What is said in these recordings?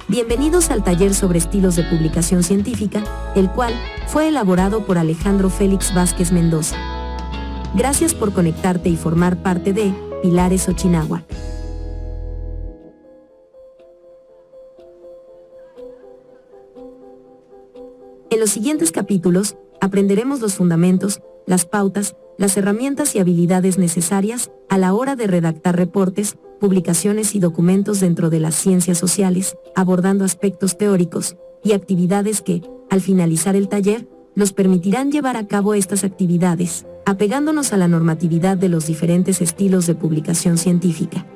Bienvenidos al taller sobre estilos de publicación científica, el cual fue elaborado por Alejandro Félix Vázquez Mendoza. Gracias por conectarte y formar parte de Pilares Ochinagua. En los siguientes capítulos, aprenderemos los fundamentos, las pautas, las herramientas y habilidades necesarias a la hora de redactar reportes, publicaciones y documentos dentro de las ciencias sociales, abordando aspectos teóricos y actividades que, al finalizar el taller, nos permitirán llevar a cabo estas actividades, apegándonos a la normatividad de los diferentes estilos de publicación científica.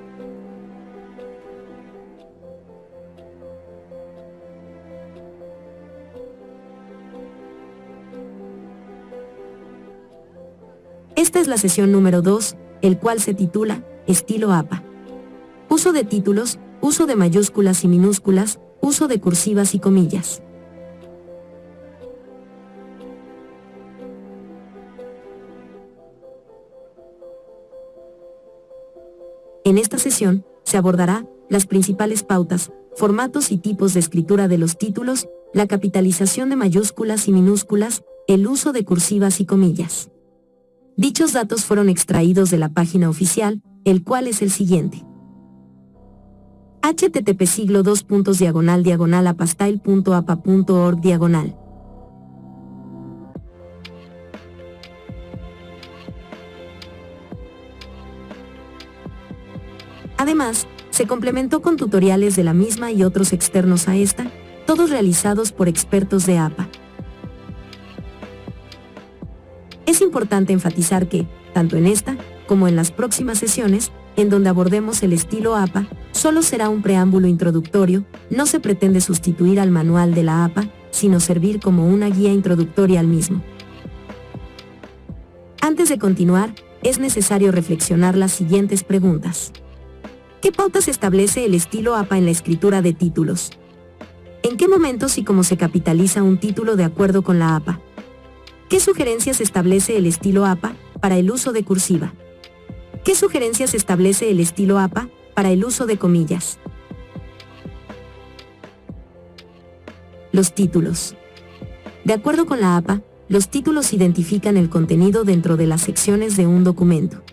Esta es la sesión número 2, el cual se titula Estilo APA. Uso de títulos, uso de mayúsculas y minúsculas, uso de cursivas y comillas. En esta sesión, se abordará las principales pautas, formatos y tipos de escritura de los títulos, la capitalización de mayúsculas y minúsculas, el uso de cursivas y comillas. Dichos datos fueron extraídos de la página oficial, el cual es el siguiente. http://apastyle.apa.org/. Además, se complementó con tutoriales de la misma y otros externos a esta, todos realizados por expertos de APA. Es importante enfatizar que, tanto en esta, como en las próximas sesiones, en donde abordemos el estilo APA, solo será un preámbulo introductorio, no se pretende sustituir al manual de la APA, sino servir como una guía introductoria al mismo. Antes de continuar, es necesario reflexionar las siguientes preguntas. ¿Qué pautas establece el estilo APA en la escritura de títulos? ¿En qué momentos y cómo se capitaliza un título de acuerdo con la APA? ¿Qué sugerencias establece el estilo APA para el uso de cursiva? ¿Qué sugerencias establece el estilo APA para el uso de comillas? Los títulos. De acuerdo con la APA, los títulos identifican el contenido dentro de las secciones de un documento.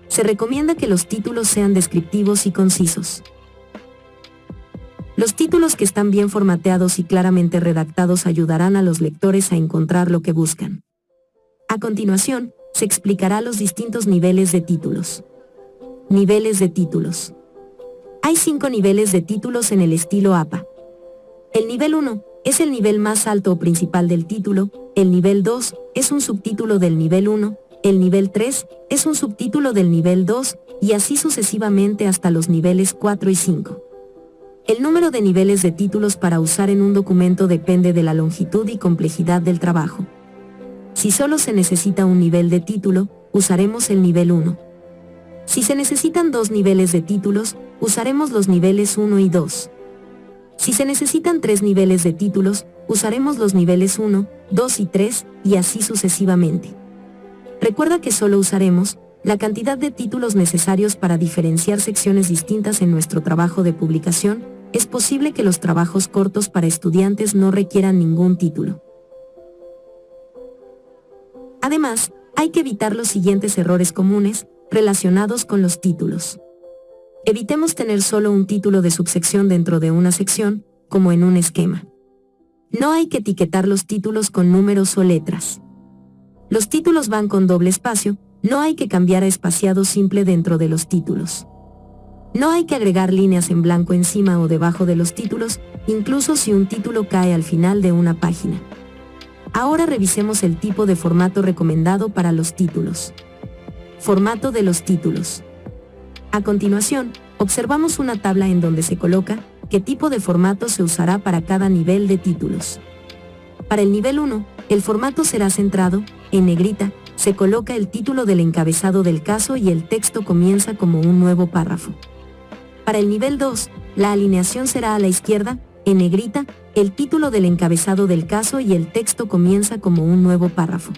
Se recomienda que los títulos sean descriptivos y concisos. Los títulos que están bien formateados y claramente redactados ayudarán a los lectores a encontrar lo que buscan. A continuación, se explicará los distintos niveles de títulos. Niveles de títulos. Hay 5 niveles de títulos en el estilo APA. El nivel 1 es el nivel más alto o principal del título, el nivel 2 es un subtítulo del nivel 1, el nivel 3 es un subtítulo del nivel 2, y así sucesivamente hasta los niveles 4 y 5. El número de niveles de títulos para usar en un documento depende de la longitud y complejidad del trabajo. Si solo se necesita un nivel de título, usaremos el nivel 1. Si se necesitan 2 niveles de títulos, usaremos los niveles 1 y 2. Si se necesitan 3 niveles de títulos, usaremos los niveles 1, 2 y 3, y así sucesivamente. Recuerda que solo usaremos la cantidad de títulos necesarios para diferenciar secciones distintas en nuestro trabajo de publicación. Es posible que los trabajos cortos para estudiantes no requieran ningún título. Además, hay que evitar los siguientes errores comunes relacionados con los títulos. Evitemos tener solo un título de subsección dentro de una sección, como en un esquema. No hay que etiquetar los títulos con números o letras. Los títulos van con doble espacio, no hay que cambiar a espaciado simple dentro de los títulos. No hay que agregar líneas en blanco encima o debajo de los títulos, incluso si un título cae al final de una página. Ahora revisemos el tipo de formato recomendado para los títulos. Formato de los títulos. A continuación, observamos una tabla en donde se coloca qué tipo de formato se usará para cada nivel de títulos. Para el nivel 1, el formato será centrado, en negrita, se coloca el título del encabezado del caso y el texto comienza como un nuevo párrafo. Para el nivel 2, la alineación será a la izquierda, en negrita, el título del encabezado del caso y el texto comienza como un nuevo párrafo.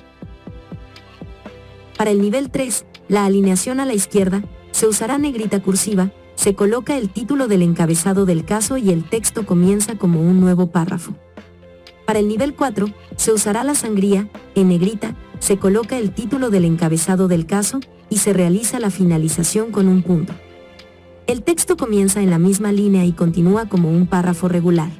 Para el nivel 3, la alineación a la izquierda, se usará negrita cursiva, se coloca el título del encabezado del caso y el texto comienza como un nuevo párrafo. Para el nivel 4, se usará la sangría, en negrita, se coloca el título del encabezado del caso y se realiza la finalización con un punto. El texto comienza en la misma línea y continúa como un párrafo regular.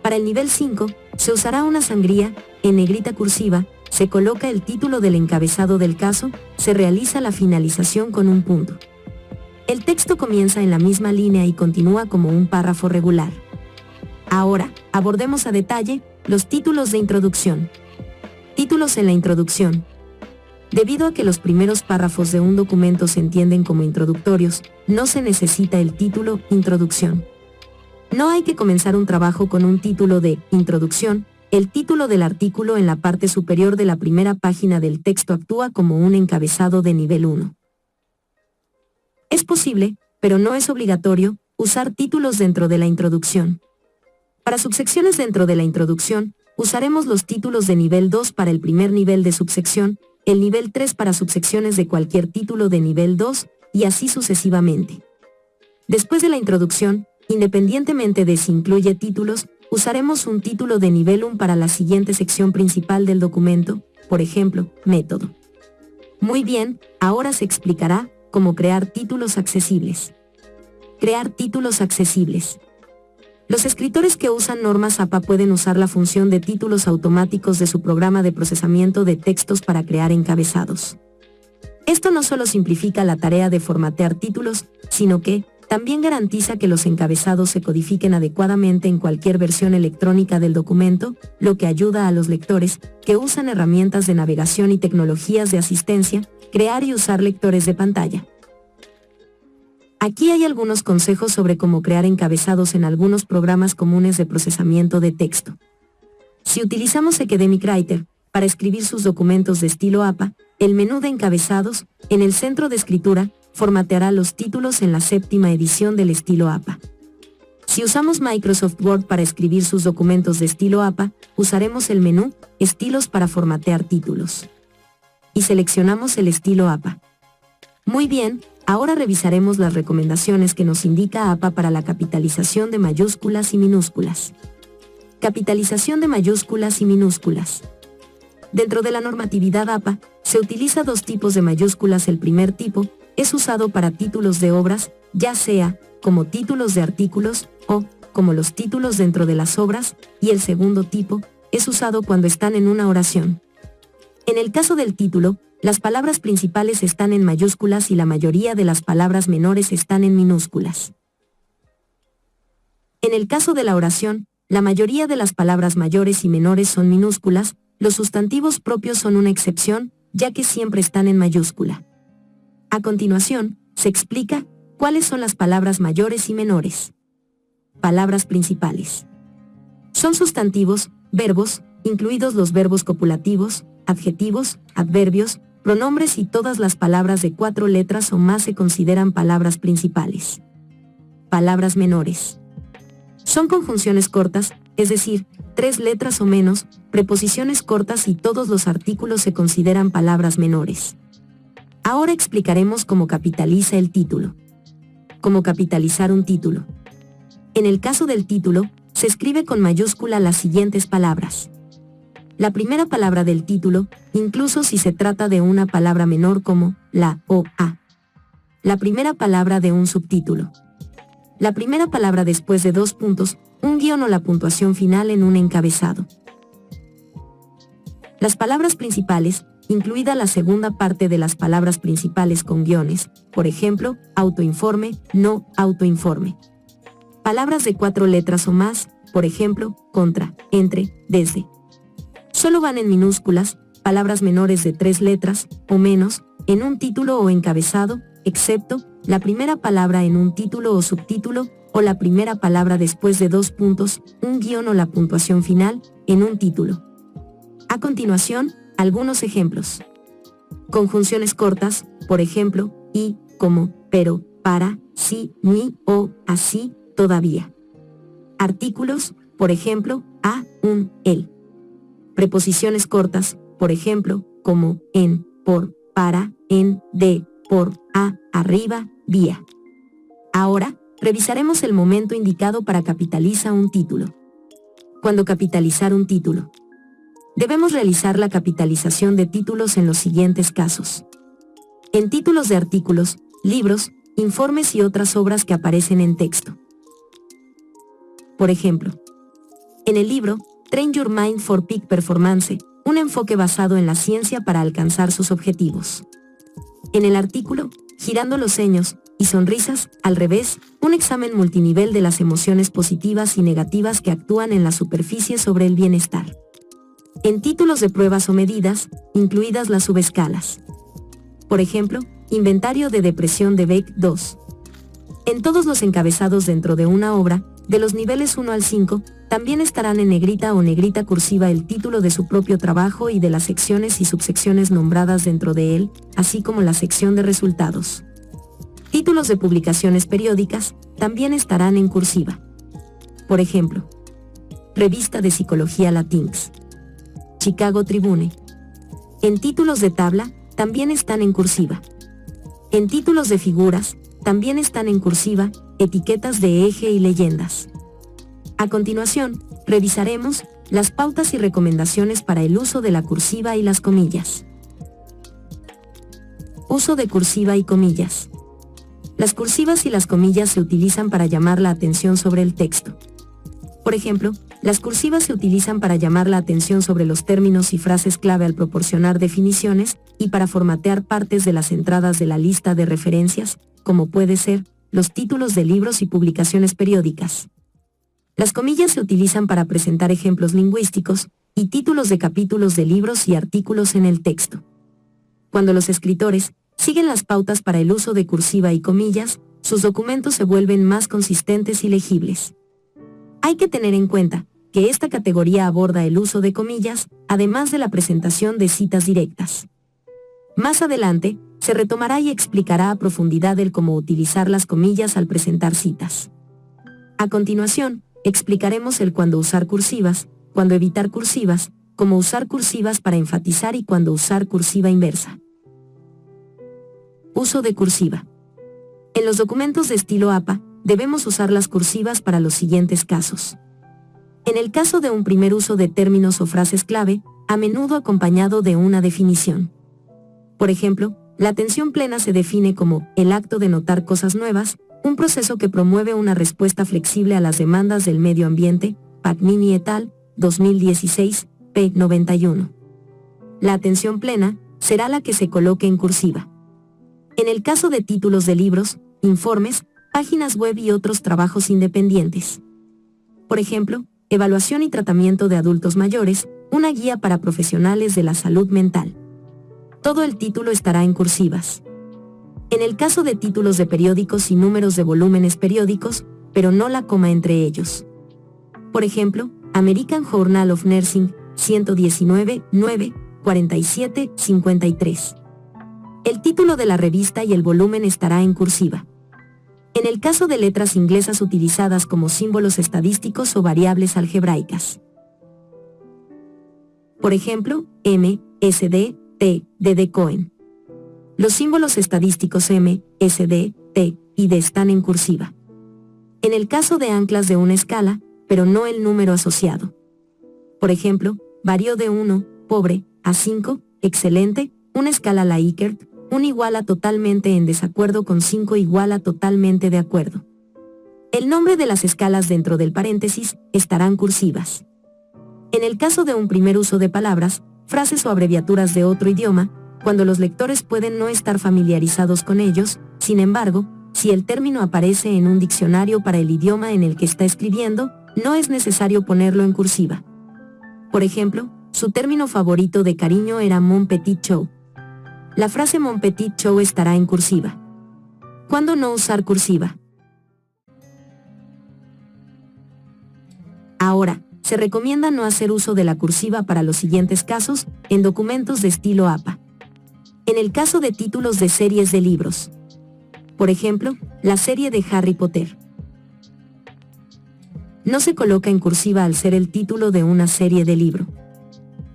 Para el nivel 5, se usará una sangría, en negrita cursiva, se coloca el título del encabezado del caso, se realiza la finalización con un punto. El texto comienza en la misma línea y continúa como un párrafo regular. Ahora, abordemos a detalle los títulos de introducción. Títulos en la introducción. Debido a que los primeros párrafos de un documento se entienden como introductorios, no se necesita el título Introducción. No hay que comenzar un trabajo con un título de Introducción. El título del artículo en la parte superior de la primera página del texto actúa como un encabezado de nivel 1. Es posible, pero no es obligatorio, usar títulos dentro de la introducción. Para subsecciones dentro de la introducción, usaremos los títulos de nivel 2 para el primer nivel de subsección, el nivel 3 para subsecciones de cualquier título de nivel 2, y así sucesivamente. Después de la introducción, independientemente de si incluye títulos, usaremos un título de nivel 1 para la siguiente sección principal del documento, por ejemplo, método. Muy bien, ahora se explicará cómo crear títulos accesibles. Crear títulos accesibles. Los escritores que usan normas APA pueden usar la función de títulos automáticos de su programa de procesamiento de textos para crear encabezados. Esto no solo simplifica la tarea de formatear títulos, sino que también garantiza que los encabezados se codifiquen adecuadamente en cualquier versión electrónica del documento, lo que ayuda a los lectores, que usan herramientas de navegación y tecnologías de asistencia, crear y usar lectores de pantalla. Aquí hay algunos consejos sobre cómo crear encabezados en algunos programas comunes de procesamiento de texto. Si utilizamos Academic Writer para escribir sus documentos de estilo APA, el menú de encabezados, en el centro de escritura, formateará los títulos en la 7ª edición del estilo APA. Si usamos Microsoft Word para escribir sus documentos de estilo APA, usaremos el menú Estilos para formatear títulos. Y seleccionamos el estilo APA. Muy bien, ahora revisaremos las recomendaciones que nos indica APA para la capitalización de mayúsculas y minúsculas. Capitalización de mayúsculas y minúsculas. Dentro de la normatividad APA, se utiliza dos tipos de mayúsculas. El primer tipo es usado para títulos de obras, ya sea como títulos de artículos o como los títulos dentro de las obras, y el segundo tipo es usado cuando están en una oración. En el caso del título, las palabras principales están en mayúsculas y la mayoría de las palabras menores están en minúsculas. En el caso de la oración, la mayoría de las palabras mayores y menores son minúsculas. Los sustantivos propios son una excepción, ya que siempre están en mayúscula. A continuación, se explica cuáles son las palabras mayores y menores. Palabras principales. Son sustantivos, verbos, incluidos los verbos copulativos, adjetivos, adverbios, pronombres y todas las palabras de 4 letras o más se consideran palabras principales. Palabras menores. Son conjunciones cortas, es decir, 3 letras o menos, preposiciones cortas y todos los artículos se consideran palabras menores. Ahora explicaremos cómo capitaliza el título. Cómo capitalizar un título. En el caso del título, se escribe con mayúscula las siguientes palabras. La primera palabra del título, incluso si se trata de una palabra menor como la o a. La primera palabra de un subtítulo. La primera palabra después de 2 puntos, un guión o la puntuación final en un encabezado. Las palabras principales, incluida la segunda parte de las palabras principales con guiones, por ejemplo, autoinforme, no autoinforme. Palabras de 4 letras o más, por ejemplo, contra, entre, desde. Solo van en minúsculas, palabras menores de 3 letras o menos, en un título o encabezado, excepto la primera palabra en un título o subtítulo, o la primera palabra después de 2 puntos, un guión o la puntuación final, en un título. A continuación, algunos ejemplos. Conjunciones cortas, por ejemplo, y, como, pero, para, sí, ni, o, así, todavía. Artículos, por ejemplo, a, un, el. Preposiciones cortas, por ejemplo, como, en, por, para, en, de, por, a, arriba, vía. Ahora, revisaremos el momento indicado para capitalizar un título. Cuando capitalizar un título. Debemos realizar la capitalización de títulos en los siguientes casos. En títulos de artículos, libros, informes y otras obras que aparecen en texto. Por ejemplo, en el libro Train Your Mind for Peak Performance, un enfoque basado en la ciencia para alcanzar sus objetivos. En el artículo Girando los ceños y sonrisas, al revés, un examen multinivel de las emociones positivas y negativas que actúan en la superficie sobre el bienestar. En títulos de pruebas o medidas, incluidas las subescalas. Por ejemplo, Inventario de Depresión de Beck 2. En todos los encabezados dentro de una obra, de los niveles 1 al 5, también estarán en negrita o negrita cursiva el título de su propio trabajo y de las secciones y subsecciones nombradas dentro de él, así como la sección de resultados. Títulos de publicaciones periódicas también estarán en cursiva. Por ejemplo, Revista de Psicología Latinx, Chicago Tribune. En títulos de tabla, también están en cursiva. En títulos de figuras, también están en cursiva, etiquetas de eje y leyendas. A continuación, revisaremos las pautas y recomendaciones para el uso de la cursiva y las comillas. Uso de cursiva y comillas. Las cursivas y las comillas se utilizan para llamar la atención sobre el texto. Por ejemplo, las cursivas se utilizan para llamar la atención sobre los términos y frases clave al proporcionar definiciones y para formatear partes de las entradas de la lista de referencias, como puede ser los títulos de libros y publicaciones periódicas. Las comillas se utilizan para presentar ejemplos lingüísticos y títulos de capítulos de libros y artículos en el texto. Cuando los escritores siguen las pautas para el uso de cursiva y comillas, sus documentos se vuelven más consistentes y legibles. Hay que tener en cuenta que esta categoría aborda el uso de comillas, además de la presentación de citas directas. Más adelante, se retomará y explicará a profundidad el cómo utilizar las comillas al presentar citas. A continuación, explicaremos el cuándo usar cursivas, cuándo evitar cursivas, cómo usar cursivas para enfatizar y cuándo usar cursiva inversa. Uso de cursiva. En los documentos de estilo APA, debemos usar las cursivas para los siguientes casos. En el caso de un primer uso de términos o frases clave, a menudo acompañado de una definición. Por ejemplo, la atención plena se define como el acto de notar cosas nuevas, un proceso que promueve una respuesta flexible a las demandas del medio ambiente, Pagnini et al., 2016, p. 91. La atención plena será la que se coloque en cursiva. En el caso de títulos de libros, informes, páginas web y otros trabajos independientes. Por ejemplo, Evaluación y tratamiento de adultos mayores, una guía para profesionales de la salud mental. Todo el título estará en cursivas. En el caso de títulos de periódicos y números de volúmenes periódicos, pero no la coma entre ellos. Por ejemplo, American Journal of Nursing, 119, 9, 47, 53. El título de la revista y el volumen estará en cursiva. En el caso de letras inglesas utilizadas como símbolos estadísticos o variables algebraicas. Por ejemplo, M, SD, T, D de Cohen. Los símbolos estadísticos M, SD, T y D están en cursiva. En el caso de anclas de una escala, pero no el número asociado. Por ejemplo, varió de 1, pobre, a 5, excelente, una escala Likert, 1 igual a totalmente en desacuerdo con 5 igual a totalmente de acuerdo. El nombre de las escalas dentro del paréntesis estarán cursivas. En el caso de un primer uso de palabras, frases o abreviaturas de otro idioma, cuando los lectores pueden no estar familiarizados con ellos, sin embargo, si el término aparece en un diccionario para el idioma en el que está escribiendo, no es necesario ponerlo en cursiva. Por ejemplo, su término favorito de cariño era Mon Petit Chou. La frase Mon Petit Chou estará en cursiva. ¿Cuándo no usar cursiva? Ahora, se recomienda no hacer uso de la cursiva para los siguientes casos, en documentos de estilo APA. En el caso de títulos de series de libros. Por ejemplo, la serie de Harry Potter. No se coloca en cursiva al ser el título de una serie de libro.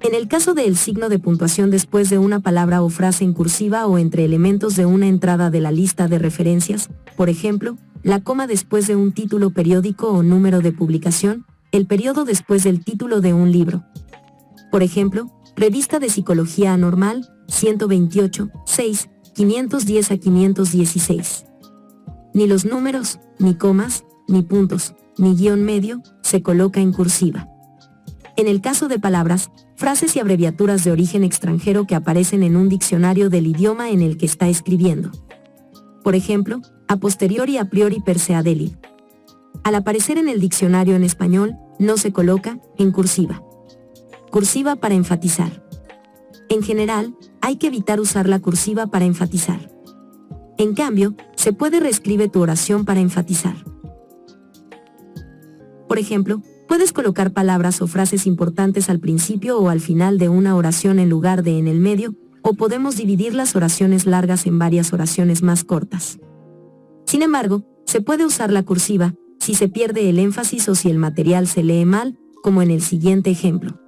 En el caso del signo de puntuación después de una palabra o frase en cursiva o entre elementos de una entrada de la lista de referencias, por ejemplo, la coma después de un título periódico o número de publicación, el periodo después del título de un libro. Por ejemplo, Revista de Psicología Anormal, 128, 6, 510 a 516. Ni los números, ni comas, ni puntos, ni guión medio, se coloca en cursiva. En el caso de palabras, frases y abreviaturas de origen extranjero que aparecen en un diccionario del idioma en el que está escribiendo. Por ejemplo, a posteriori, a priori, per se, ad elim. Al aparecer en el diccionario en español, no se coloca en cursiva. Cursiva para enfatizar. En general, hay que evitar usar la cursiva para enfatizar. En cambio, se puede reescribir tu oración para enfatizar. Por ejemplo, puedes colocar palabras o frases importantes al principio o al final de una oración en lugar de en el medio, o podemos dividir las oraciones largas en varias oraciones más cortas. Sin embargo, se puede usar la cursiva si se pierde el énfasis o si el material se lee mal, como en el siguiente ejemplo.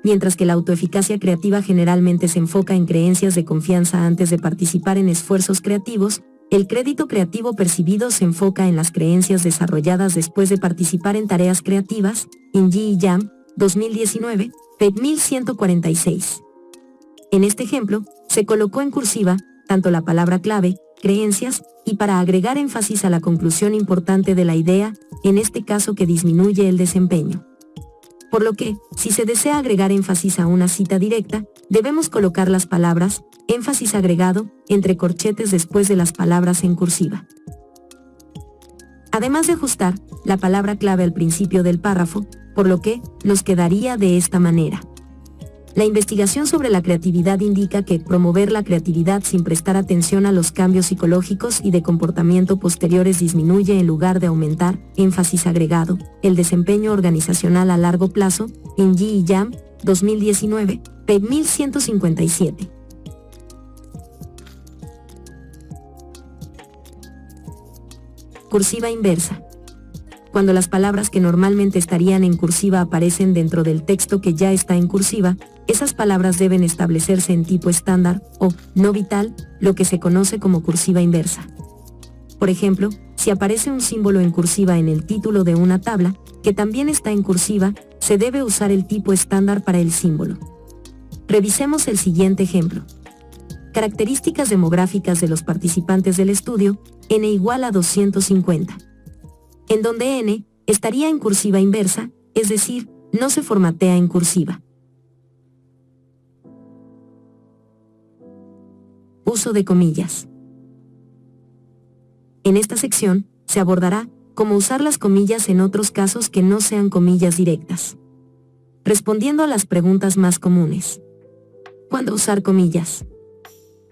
Mientras que la autoeficacia creativa generalmente se enfoca en creencias de confianza antes de participar en esfuerzos creativos, el crédito creativo percibido se enfoca en las creencias desarrolladas después de participar en tareas creativas, Inji y Yang, 2019, p. 1146. En este ejemplo, se colocó en cursiva tanto la palabra clave, creencias, y para agregar énfasis a la conclusión importante de la idea, en este caso que disminuye el desempeño. Por lo que, si se desea agregar énfasis a una cita directa, debemos colocar las palabras, énfasis agregado, entre corchetes después de las palabras en cursiva. Además de ajustar la palabra clave al principio del párrafo, por lo que, nos quedaría de esta manera. La investigación sobre la creatividad indica que promover la creatividad sin prestar atención a los cambios psicológicos y de comportamiento posteriores disminuye en lugar de aumentar, énfasis agregado, el desempeño organizacional a largo plazo, Inji y Yang, 2019, p. 1157. Cursiva inversa. Cuando las palabras que normalmente estarían en cursiva aparecen dentro del texto que ya está en cursiva, esas palabras deben establecerse en tipo estándar o no vital, lo que se conoce como cursiva inversa. Por ejemplo, si aparece un símbolo en cursiva en el título de una tabla, que también está en cursiva, se debe usar el tipo estándar para el símbolo. Revisemos el siguiente ejemplo. Características demográficas de los participantes del estudio, n igual a 250. En donde n estaría en cursiva inversa, es decir, no se formatea en cursiva. Uso de comillas. En esta sección, se abordará cómo usar las comillas en otros casos que no sean comillas directas. Respondiendo a las preguntas más comunes. ¿Cuándo usar comillas?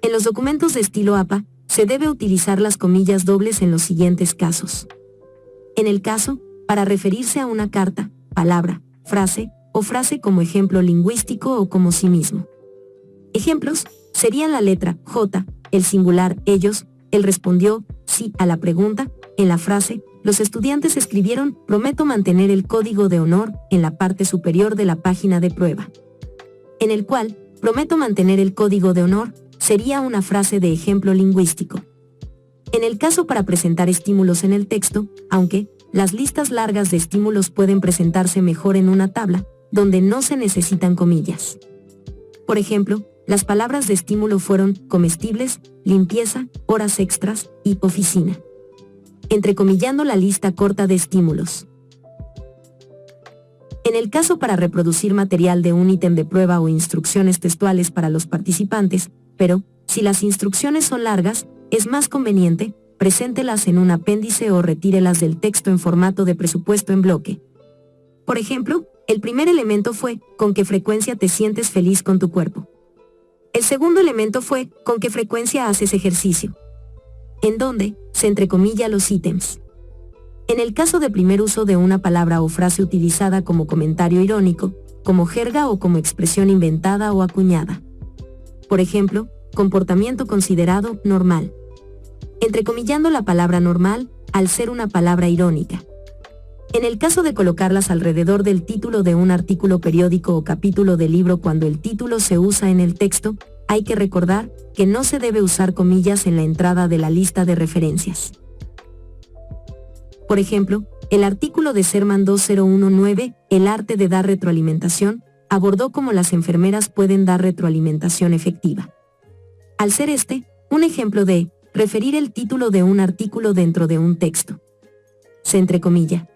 En los documentos de estilo APA, se debe utilizar las comillas dobles en los siguientes casos. En el caso, para referirse a una carta, palabra, frase, o frase como ejemplo lingüístico o como sí mismo. Ejemplos serían la letra J, el singular ellos, él respondió sí a la pregunta, en la frase, los estudiantes escribieron prometo mantener el código de honor en la parte superior de la página de prueba. En el cual, prometo mantener el código de honor, sería una frase de ejemplo lingüístico. En el caso para presentar estímulos en el texto, aunque las listas largas de estímulos pueden presentarse mejor en una tabla, donde no se necesitan comillas. Por ejemplo, las palabras de estímulo fueron comestibles, limpieza, horas extras y oficina. Entrecomillando la lista corta de estímulos. En el caso para reproducir material de un ítem de prueba o instrucciones textuales para los participantes, pero, si las instrucciones son largas, es más conveniente, preséntelas en un apéndice o retírelas del texto en formato de presupuesto en bloque. Por ejemplo, el primer elemento fue, ¿con qué frecuencia te sientes feliz con tu cuerpo? El segundo elemento fue, ¿con qué frecuencia haces ejercicio? En donde, se entrecomilla los ítems. En el caso de primer uso de una palabra o frase utilizada como comentario irónico, como jerga o como expresión inventada o acuñada. Por ejemplo, comportamiento considerado normal. Entrecomillando la palabra normal, al ser una palabra irónica. En el caso de colocarlas alrededor del título de un artículo periódico o capítulo de libro cuando el título se usa en el texto, hay que recordar que no se debe usar comillas en la entrada de la lista de referencias. Por ejemplo, el artículo de Sermon 2019, El arte de dar retroalimentación, abordó cómo las enfermeras pueden dar retroalimentación efectiva. Al ser un ejemplo de referir el título de un artículo dentro de un texto. Se entrecomilla.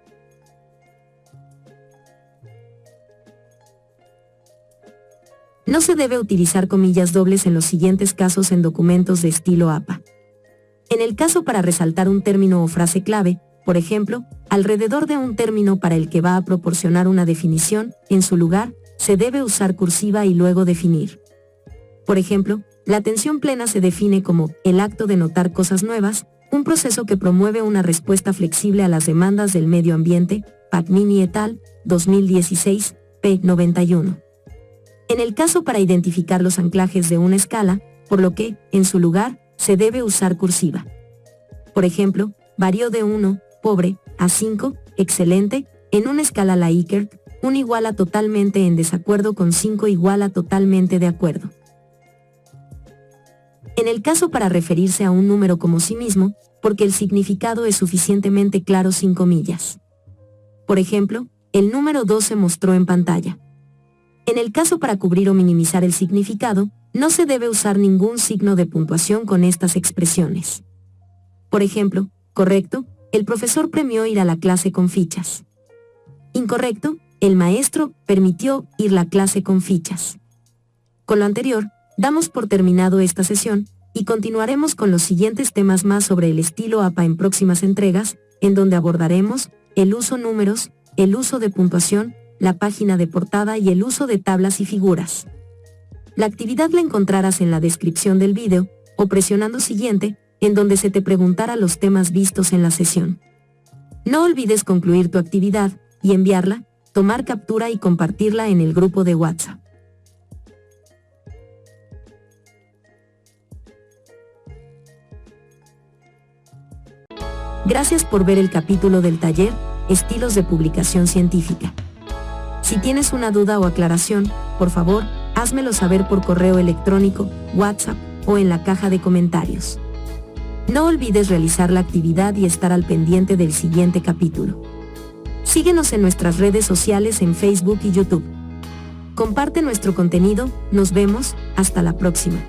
No se debe utilizar comillas dobles en los siguientes casos en documentos de estilo APA. En el caso para resaltar un término o frase clave, por ejemplo, alrededor de un término para el que va a proporcionar una definición, en su lugar, se debe usar cursiva y luego definir. Por ejemplo, la atención plena se define como el acto de notar cosas nuevas, un proceso que promueve una respuesta flexible a las demandas del medio ambiente, Pagnini et al., 2016, p. 91. En el caso para identificar los anclajes de una escala, por lo que, en su lugar, se debe usar cursiva. Por ejemplo, varió de 1, pobre, a 5, excelente, en una escala Likert, 1 igual a totalmente en desacuerdo con 5 igual a totalmente de acuerdo. En el caso para referirse a un número como sí mismo, porque el significado es suficientemente claro sin comillas. Por ejemplo, el número 2 se mostró en pantalla. En el caso para cubrir o minimizar el significado, no se debe usar ningún signo de puntuación con estas expresiones. Por ejemplo, correcto, el profesor premió ir a la clase con fichas. Incorrecto, el maestro permitió ir a la clase con fichas. Con lo anterior, damos por terminado esta sesión, y continuaremos con los siguientes temas más sobre el estilo APA en próximas entregas, en donde abordaremos el uso números, el uso de puntuación, la página de portada y el uso de tablas y figuras. La actividad la encontrarás en la descripción del vídeo, o presionando siguiente, en donde se te preguntará los temas vistos en la sesión. No olvides concluir tu actividad, y enviarla, tomar captura y compartirla en el grupo de WhatsApp. Gracias por ver el capítulo del taller, Estilos de Publicación Científica. Si tienes una duda o aclaración, por favor, házmelo saber por correo electrónico, WhatsApp o en la caja de comentarios. No olvides realizar la actividad y estar al pendiente del siguiente capítulo. Síguenos en nuestras redes sociales en Facebook y YouTube. Comparte nuestro contenido, nos vemos, hasta la próxima.